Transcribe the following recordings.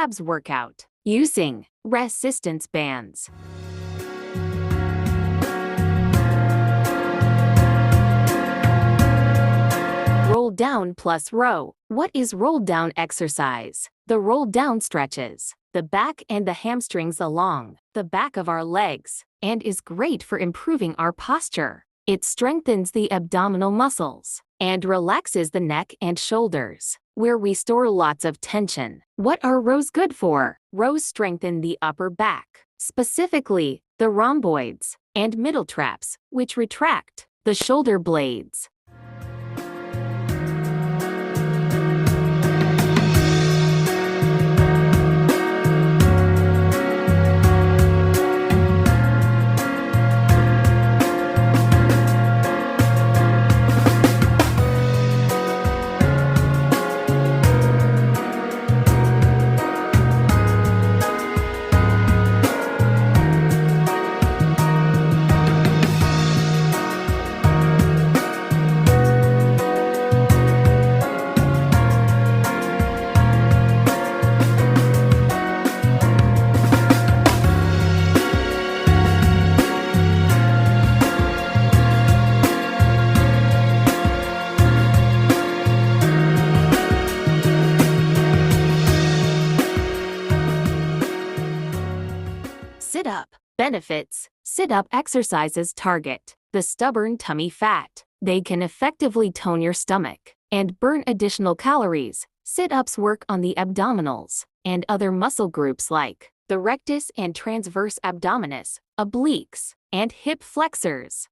abs workout using resistance bands. Roll down plus row. What is roll down exercise? The roll down stretches the back and the hamstrings along the back of our legs and is great for improving our posture. It strengthens the abdominal muscles and relaxes the neck and shoulders, where we store lots of tension. What are rows good for? Rows strengthen the upper back, specifically the rhomboids and middle traps, which retract the shoulder blades. Sit-up. Benefits. Sit-up exercises target the stubborn tummy fat. They can effectively tone your stomach and burn additional calories. Sit-ups work on the abdominals and other muscle groups like the rectus and transverse abdominis, obliques, and hip flexors.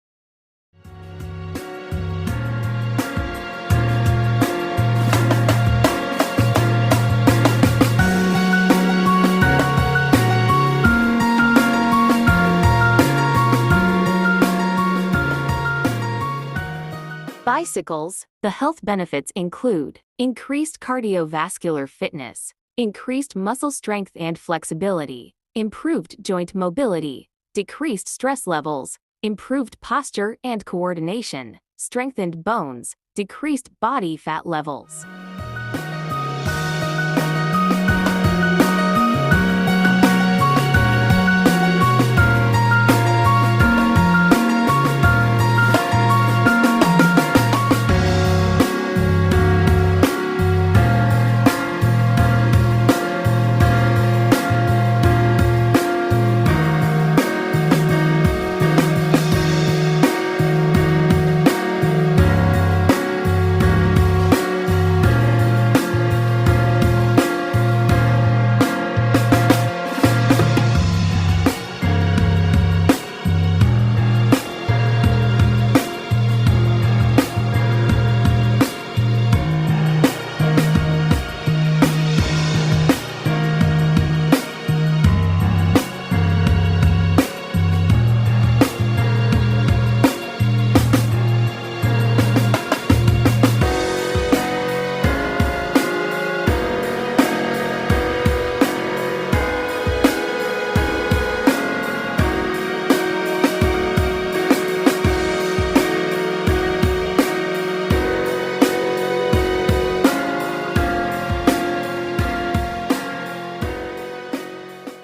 Bicycles. The health benefits include increased cardiovascular fitness, increased muscle strength and flexibility, improved joint mobility, decreased stress levels, improved posture and coordination, strengthened bones, decreased body fat levels.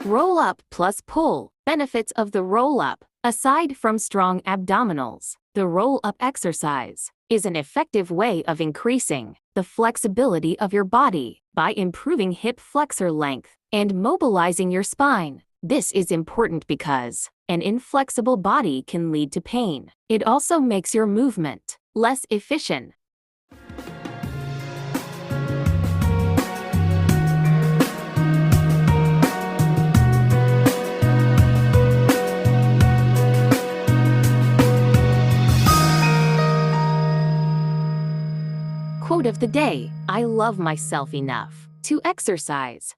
Roll-up plus pull. Benefits of the roll-up. Aside from strong abdominals, the roll-up exercise is an effective way of increasing the flexibility of your body by improving hip flexor length and mobilizing your spine. This is important because an inflexible body can lead to pain. It also makes your movement less efficient. Quote of the day: I love myself enough to exercise.